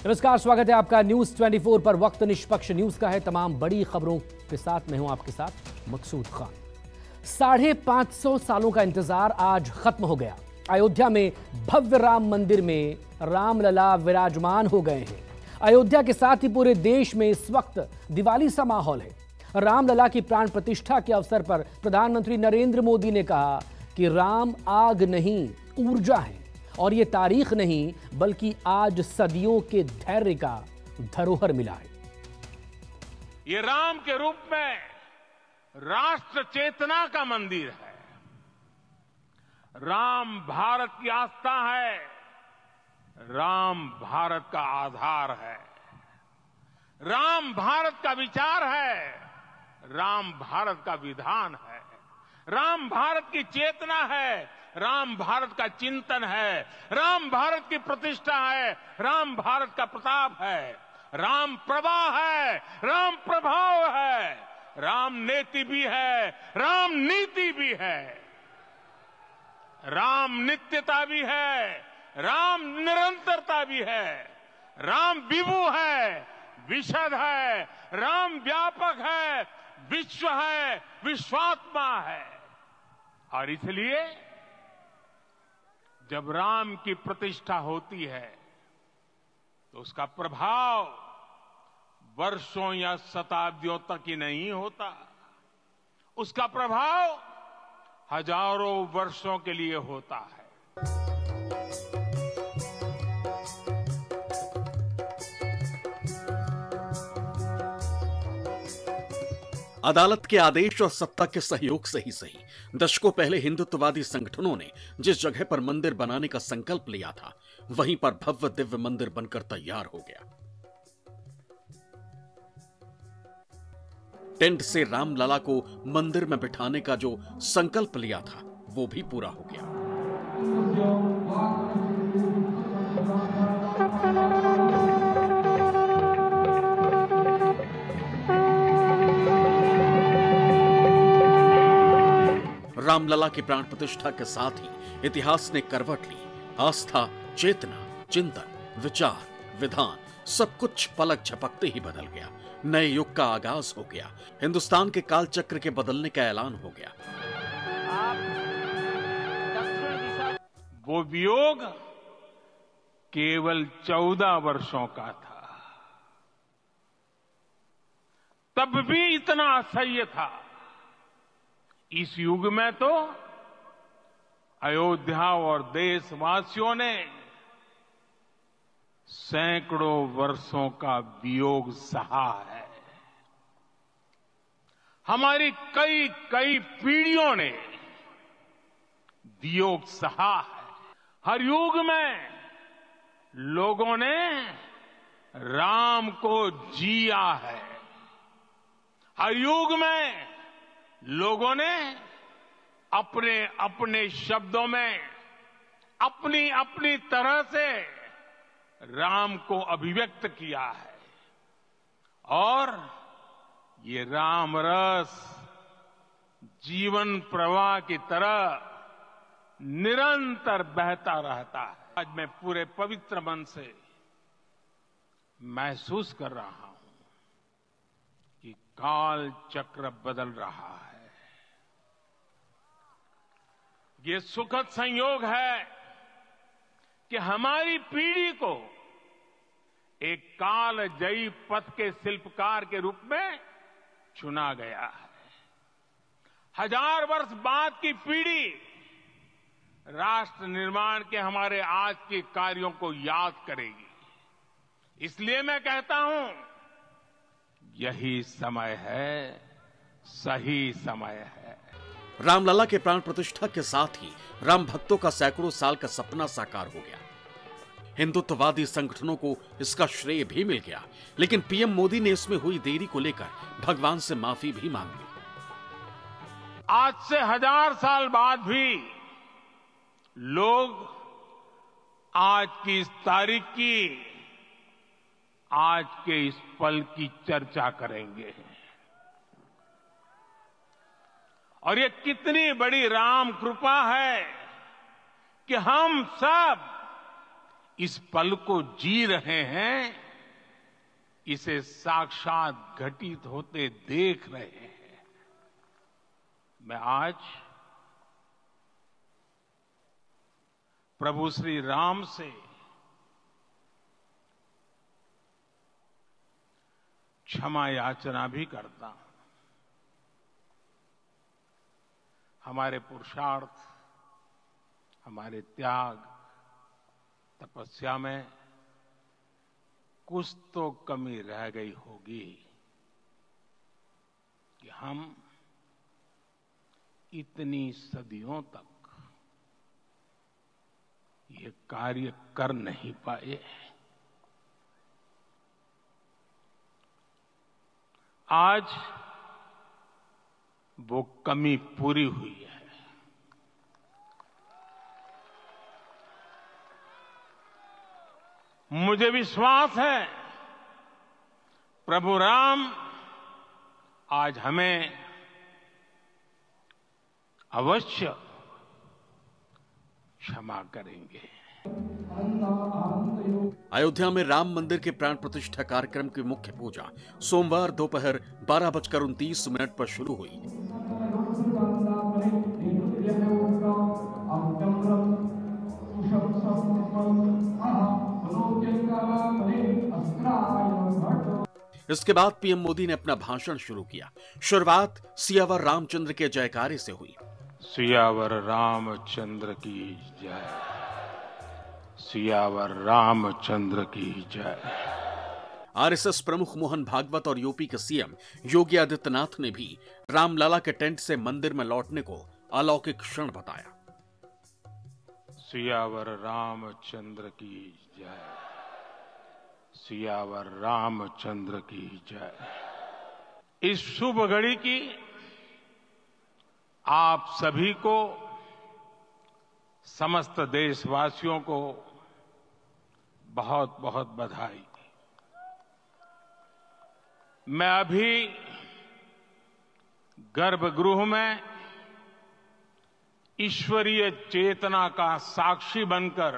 नमस्कार, स्वागत है आपका न्यूज 24 पर। वक्त निष्पक्ष न्यूज का है। तमाम बड़ी खबरों के साथ मैं हूं आपके साथ मकसूद खान। 550 सालों का इंतजार आज खत्म हो गया। अयोध्या में भव्य राम मंदिर में रामलला विराजमान हो गए हैं। अयोध्या के साथ ही पूरे देश में इस वक्त दिवाली सा माहौल है। रामलला की प्राण प्रतिष्ठा के अवसर पर प्रधानमंत्री नरेंद्र मोदी ने कहा कि राम आग नहीं, ऊर्जा है और ये तारीख नहीं बल्कि आज सदियों के धैर्य का धरोहर मिला है। ये राम के रूप में राष्ट्र चेतना का मंदिर है। राम भारत की आस्था है, राम भारत का आधार है, राम भारत का विचार है, राम भारत का विधान है, राम भारत की चेतना है, राम भारत का चिंतन है, राम भारत की प्रतिष्ठा है, राम भारत का प्रताप है, राम प्रवाह है, राम प्रभाव है, राम नेति भी है, राम नीति भी है, राम नित्यता भी है, राम निरंतरता भी है, राम विभु है, विशद है, राम व्यापक है, विश्व है, विश्वात्मा है। और इसलिए जब राम की प्रतिष्ठा होती है तो उसका प्रभाव वर्षों या शताब्दियों तक ही नहीं होता, उसका प्रभाव हजारों वर्षों के लिए होता है। अदालत के आदेश और सत्ता के सहयोग से ही सही, दशकों पहले हिंदुत्ववादी संगठनों ने जिस जगह पर मंदिर बनाने का संकल्प लिया था, वहीं पर भव्य दिव्य मंदिर बनकर तैयार हो गया। टेंट से रामलला को मंदिर में बिठाने का जो संकल्प लिया था, वो भी पूरा हो गया। रामलला की प्राण प्रतिष्ठा के साथ ही इतिहास ने करवट ली। आस्था, चेतना, चिंतन, विचार, विधान सब कुछ पलक झपकते ही बदल गया। नए युग का आगाज हो गया। हिंदुस्तान के कालचक्र के बदलने का ऐलान हो गया। वो वियोग केवल 14 वर्षों का था, तब भी इतना असह्य था। इस युग में तो अयोध्या और देशवासियों ने सैकड़ों वर्षों का वियोग सहा है। हमारी कई कई पीढ़ियों ने वियोग सहा है। हर युग में लोगों ने राम को जिया है। हर युग में लोगों ने अपने अपने शब्दों में अपनी अपनी तरह से राम को अभिव्यक्त किया है। और ये राम रस जीवन प्रवाह की तरह निरंतर बहता रहता है। आज मैं पूरे पवित्र मन से महसूस कर रहा हूं कि काल चक्र बदल रहा है। ये सुखद संयोग है कि हमारी पीढ़ी को एक कालजयी पथ के शिल्पकार के रूप में चुना गया है। 1000 वर्ष बाद की पीढ़ी राष्ट्र निर्माण के हमारे आज के कार्यों को याद करेगी। इसलिए मैं कहता हूं, यही समय है, सही समय है। रामलला के प्राण प्रतिष्ठा के साथ ही राम भक्तों का सैकड़ों साल का सपना साकार हो गया। हिंदुत्ववादी संगठनों को इसका श्रेय भी मिल गया, लेकिन पीएम मोदी ने इसमें हुई देरी को लेकर भगवान से माफी भी मांग ली। आज से 1000 साल बाद भी लोग आज की इस तारीख की, आज के इस पल की चर्चा करेंगे। और ये कितनी बड़ी राम कृपा है कि हम सब इस पल को जी रहे हैं, इसे साक्षात घटित होते देख रहे हैं। मैं आज प्रभु श्री राम से क्षमा याचना भी करता हूं। हमारे पुरुषार्थ, हमारे त्याग, तपस्या में कुछ तो कमी रह गई होगी कि हम इतनी सदियों तक ये कार्य कर नहीं पाए। आज वो कमी पूरी हुई है। मुझे विश्वास है प्रभु राम आज हमें अवश्य क्षमा करेंगे। अयोध्या में राम मंदिर के प्राण प्रतिष्ठा कार्यक्रम की मुख्य पूजा सोमवार दोपहर 12:29 पर शुरू हुई। इसके बाद पीएम मोदी ने अपना भाषण शुरू किया। शुरुआत सियावर रामचंद्र के जयकारे से हुई। सियावर रामचंद्र की जय, सियावर रामचंद्र की जय। आरएसएस प्रमुख मोहन भागवत और यूपी के सीएम योगी आदित्यनाथ ने भी रामलला के टेंट से मंदिर में लौटने को अलौकिक क्षण बताया। सियावर रामचंद्र की जय, सियावर रामचंद्र की जय। इस शुभ घड़ी की आप सभी को, समस्त देशवासियों को बहुत बहुत बधाई। मैं अभी गर्भगृह में ईश्वरीय चेतना का साक्षी बनकर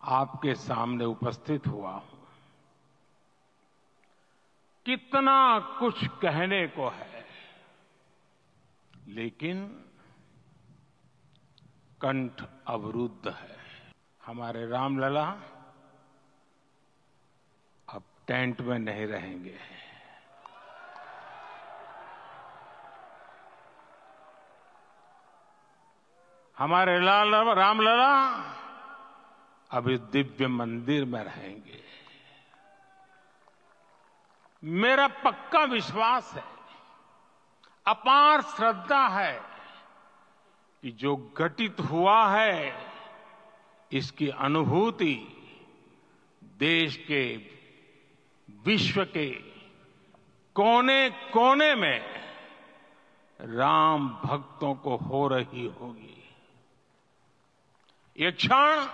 आपके सामने उपस्थित हुआ हूं। कितना कुछ कहने को है, लेकिन कंठ अवरुद्ध है। हमारे रामलला अब टेंट में नहीं रहेंगे। हमारे रामलला अब इस दिव्य मंदिर में रहेंगे। मेरा पक्का विश्वास है, अपार श्रद्धा है कि जो घटित हुआ है, इसकी अनुभूति देश के, विश्व के कोने कोने में राम भक्तों को हो रही होगी। ये क्षण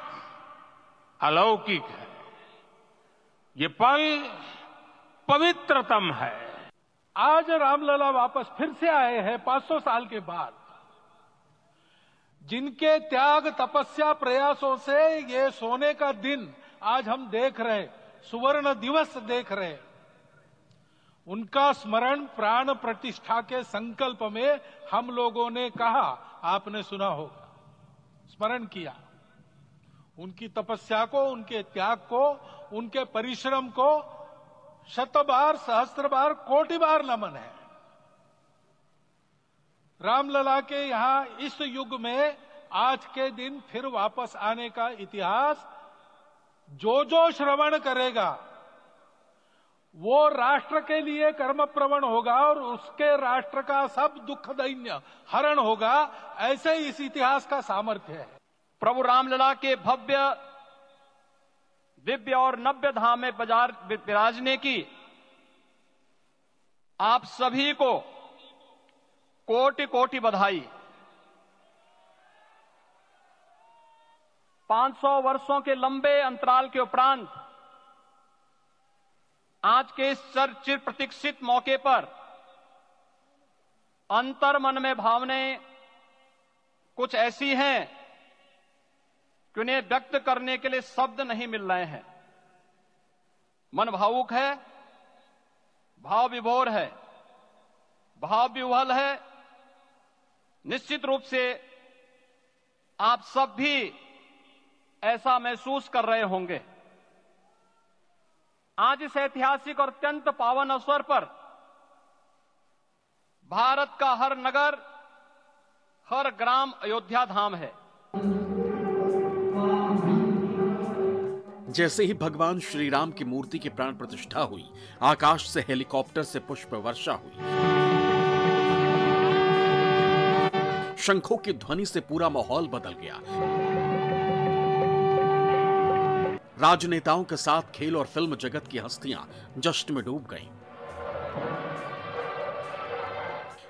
अलौकिक है, ये पल पवित्रतम है। आज रामलला वापस फिर से आए हैं 500 साल के बाद। जिनके त्याग, तपस्या, प्रयासों से ये सोने का दिन आज हम देख रहे हैं, सुवर्ण दिवस देख रहे हैं, उनका स्मरण प्राण प्रतिष्ठा के संकल्प में हम लोगों ने कहा, आपने सुना होगा, स्मरण किया। उनकी तपस्या को, उनके त्याग को, उनके परिश्रम को शत बार, सहस्त्र बार, कोटि बार नमन है। रामलला के यहां इस युग में आज के दिन फिर वापस आने का इतिहास जो जो श्रवण करेगा वो राष्ट्र के लिए कर्म प्रवण होगा और उसके राष्ट्र का सब दुख दैन्य हरण होगा। ऐसे इस इतिहास का सामर्थ्य है। प्रभु रामलला के भव्य, दिव्य और नव्य धाम में विराजने की आप सभी को कोटि कोटि बधाई। 500 वर्षों के लंबे अंतराल के उपरांत आज के इस चिर प्रतीक्षित मौके पर अंतर मन में भावनाएं कुछ ऐसी हैं कि उन्हें व्यक्त करने के लिए शब्द नहीं मिल रहे हैं। मन भावुक है, भाव विभोर है, भाव विह्वल है। निश्चित रूप से आप सब भी ऐसा महसूस कर रहे होंगे। आज इस ऐतिहासिक और अत्यंत पावन अवसर पर भारत का हर नगर, हर ग्राम अयोध्या धाम है। जैसे ही भगवान श्री राम की मूर्ति की प्राण प्रतिष्ठा हुई, आकाश से हेलीकॉप्टर से पुष्प वर्षा हुई। शंखों की ध्वनि से पूरा माहौल बदल गया। राजनेताओं के साथ खेल और फिल्म जगत की हस्तियां जश्न में डूब गईं।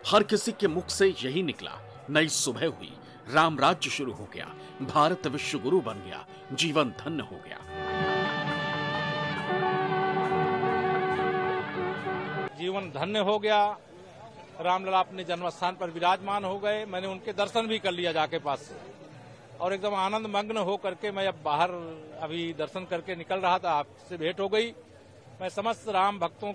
हर किसी के मुख से यही निकला, नई सुबह हुई, राम राज्य शुरू हो गया, भारत विश्व गुरु बन गया, जीवन धन्य हो गया। जीवन धन्य हो गया। रामलला अपने जन्म स्थान पर विराजमान हो गए। मैंने उनके दर्शन भी कर लिया जाके पास से, और एकदम आनंद मग्न हो करके मैं अब बाहर अभी दर्शन करके निकल रहा था, आपसे भेंट हो गई। मैं समस्त राम भक्तों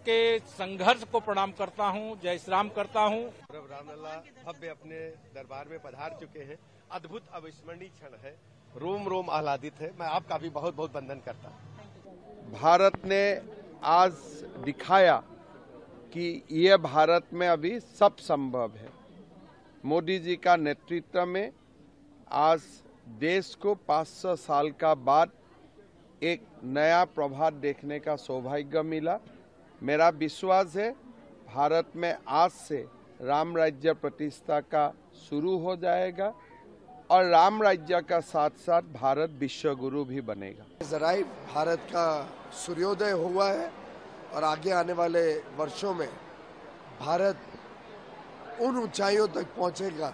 के संघर्ष को प्रणाम करता हूं, जय श्री राम करता हूं। रामलला भव्य अपने दरबार में पधार चुके हैं। अद्भुत अविस्मरणीय क्षण है, रोम रोम आह्लादित है। मैं आपका भी बहुत बहुत वंदन करता हूं। भारत ने आज दिखाया कि ये भारत में अभी सब संभव है। मोदी जी का नेतृत्व में आज देश को 500 साल का बाद एक नया प्रभात देखने का सौभाग्य मिला। मेरा विश्वास है भारत में आज से राम राज्य प्रतिष्ठा का शुरू हो जाएगा और राम राज्य का साथ साथ भारत विश्व गुरु भी बनेगा। जरा भारत का सूर्योदय हुआ है और आगे आने वाले वर्षों में भारत उन ऊंचाइयों तक पहुंचेगा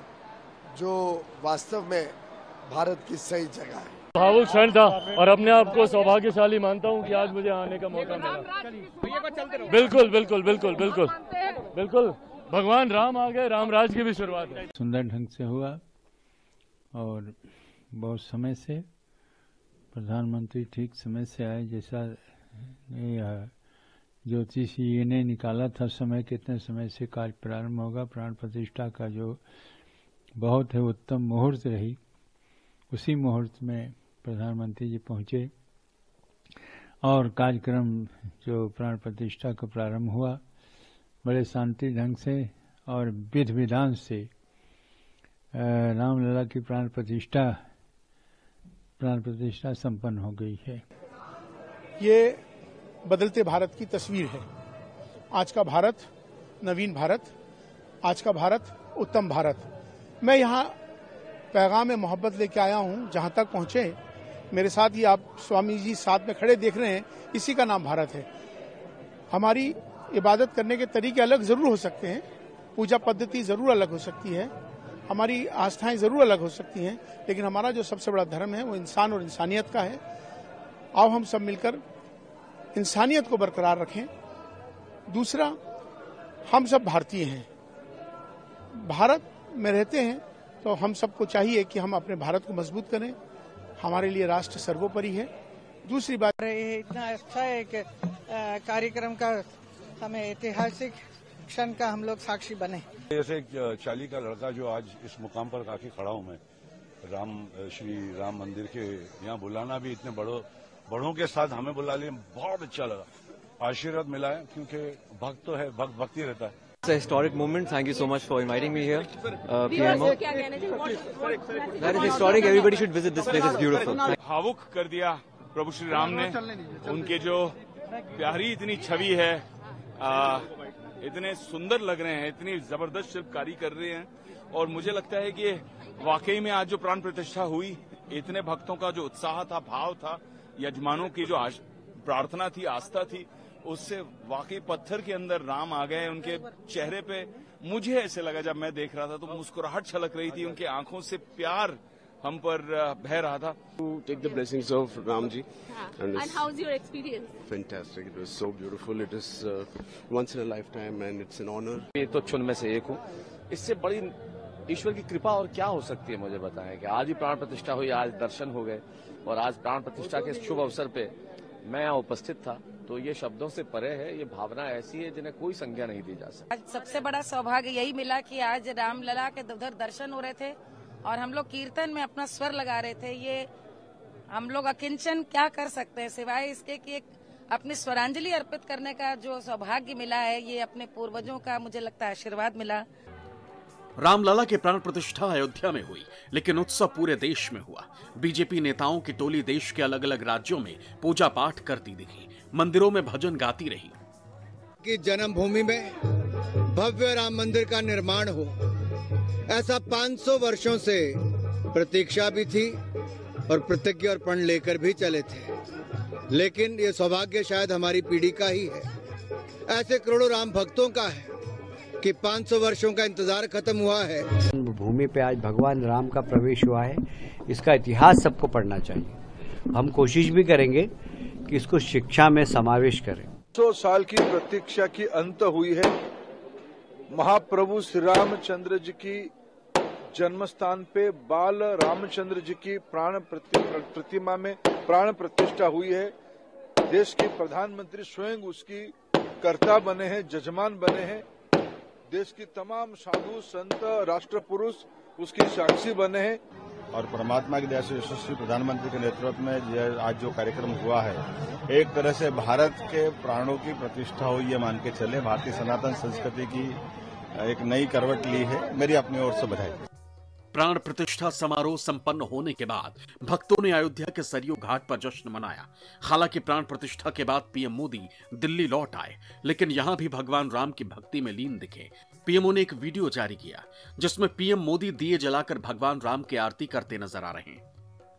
जो वास्तव में भारत की सही जगह है। भावुक क्षण था और अपने आप को सौभाग्यशाली मानता हूं कि आज मुझे आने का मौका मिला। बिल्कुल बिल्कुल बिल्कुल बिल्कुल बिल्कुल भगवान राम आ गए, राम राज की भी शुरुआत है। सुंदर ढंग से हुआ और बहुत समय से प्रधानमंत्री ठीक समय से आए। जैसा ज्योतिषी ने निकाला था समय, कितने समय से कार्य प्रारंभ होगा, प्राण प्रतिष्ठा का जो बहुत है उत्तम मुहूर्त रही, उसी मुहूर्त में प्रधानमंत्री जी पहुंचे और कार्यक्रम जो प्राण प्रतिष्ठा का प्रारंभ हुआ बड़े शांति ढंग से और विधि विधान से रामलला की प्राण प्रतिष्ठा संपन्न हो गई है। ये बदलते भारत की तस्वीर है। आज का भारत नवीन भारत, आज का भारत उत्तम भारत। मैं यहाँ पैगाम में मोहब्बत लेके आया हूँ। जहाँ तक पहुँचे मेरे साथ ही आप स्वामी जी साथ में खड़े देख रहे हैं, इसी का नाम भारत है। हमारी इबादत करने के तरीके अलग जरूर हो सकते हैं, पूजा पद्धति जरूर अलग हो सकती है, हमारी आस्थाएं जरूर अलग हो सकती हैं, लेकिन हमारा जो सबसे बड़ा धर्म है वो इंसान और इंसानियत का है। आओ हम सब मिलकर इंसानियत को बरकरार रखें। दूसरा, हम सब भारतीय हैं, भारत में रहते हैं, तो हम सबको चाहिए कि हम अपने भारत को मजबूत करें। हमारे लिए राष्ट्र सर्वोपरि है। दूसरी बात, इतना अच्छा है कि कार्यक्रम का हमें ऐतिहासिक क्षण का हम लोग साक्षी बने। जैसे एक 40 का लड़का जो आज इस मुकाम पर आके खड़ा हूं मैं, श्री राम मंदिर के यहाँ बुलाना भी इतने बड़ों के साथ हमें बुला लिया, बहुत अच्छा लगा, आशीर्वाद मिला है, क्योंकि भक्त तो है, भक्ति रहता है। It's a historic moment. Thank you so much for inviting me here, PMO. That is historic. Everybody should visit this place. It's beautiful. भावुक कर दिया प्रभु श्री राम ने। उनके जो प्यारी इतनी छवि है, इतने सुंदर लग रहे हैं, इतनी जबरदस्त शिल्पकारी कर रहे हैं, और मुझे लगता है कि वाकई में आज जो प्राण प्रतिष्ठा हुई, इतने भक्तों का जो उत्साह था, भाव था, यजमानों की जो प्रार्थना थी, आस्था थी, उससे वाकई पत्थर के अंदर राम आ गए। उनके चेहरे पे मुझे ऐसे लगा, जब मैं देख रहा था तो मुस्कुराहट छलक रही थी, उनकी आंखों से प्यार हम पर बह रहा था। To take the blessings of Ramji. And how's your experience? Fantastic. It was so beautiful. It is once in a lifetime and it's an honor. मैं तो चुन में से एक हूँ। इससे बड़ी ईश्वर की कृपा और क्या हो सकती है, मुझे बताएं कि आज ही प्राण प्रतिष्ठा हुई, आज दर्शन हो गए और आज प्राण प्रतिष्ठा के शुभ अवसर पे मैं यहाँ उपस्थित था, तो ये शब्दों से परे है, ये भावना ऐसी है जिन्हें कोई संज्ञा नहीं दी जा सकती। आज सबसे बड़ा सौभाग्य यही मिला कि आज रामलला के उधर दर्शन हो रहे थे और हम लोग कीर्तन में अपना स्वर लगा रहे थे। ये हम लोग अकिंचन क्या कर सकते हैं सिवाय इसके कि एक अपनी स्वरांजलि अर्पित करने का जो सौभाग्य मिला है, ये अपने पूर्वजों का मुझे लगता है आशीर्वाद मिला। रामलला के प्राण प्रतिष्ठा अयोध्या में हुई, लेकिन उत्सव पूरे देश में हुआ। बीजेपी नेताओं की टोली देश के अलग अलग राज्यों में पूजा पाठ करती दिखी, मंदिरों में भजन गाती रही। कि जन्मभूमि में भव्य राम मंदिर का निर्माण हो, ऐसा 500 वर्षों से प्रतीक्षा भी थी और प्रतिज्ञा और प्रण लेकर भी चले थे, लेकिन ये सौभाग्य शायद हमारी पीढ़ी का ही है, ऐसे करोड़ों राम भक्तों का है कि 500 वर्षों का इंतजार खत्म हुआ है। भूमि पे आज भगवान राम का प्रवेश हुआ है, इसका इतिहास सबको पढ़ना चाहिए। हम कोशिश भी करेंगे कि इसको शिक्षा में समावेश करें। 100 साल की प्रतीक्षा की अंत हुई है। महाप्रभु श्री रामचंद्र जी की जन्म स्थान पे बाल रामचंद्र जी की प्रतिमा में प्राण प्रतिष्ठा हुई है। देश के प्रधानमंत्री स्वयं उसकी कर्ता बने हैं, जजमान बने हैं। देश की तमाम साधु संत राष्ट्र पुरुष उसकी साक्षी बने हैं। और परमात्मा की दया से यशस्वी प्रधानमंत्री के नेतृत्व में आज जो कार्यक्रम हुआ है, एक तरह से भारत के प्राणों की प्रतिष्ठा हुई ये मान के चले। भारतीय सनातन संस्कृति की एक नई करवट ली है। मेरी अपनी ओर से बधाई। प्राण प्रतिष्ठा समारोह संपन्न होने के बाद भक्तों ने अयोध्या के सरयू घाट पर जश्न मनाया। हालांकि प्राण प्रतिष्ठा के बाद पीएम मोदी दिल्ली लौट आए, लेकिन यहां भी भगवान राम की भक्ति में लीन दिखे। पीएमओ ने एक वीडियो जारी किया जिसमें पीएम मोदी दिए जलाकर भगवान राम की आरती करते नजर आ रहे हैं।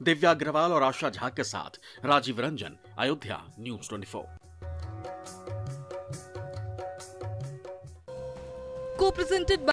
दिव्या अग्रवाल और आशा झा के साथ Rajiv Ranjan, Ayodhya news 24। Co-presented by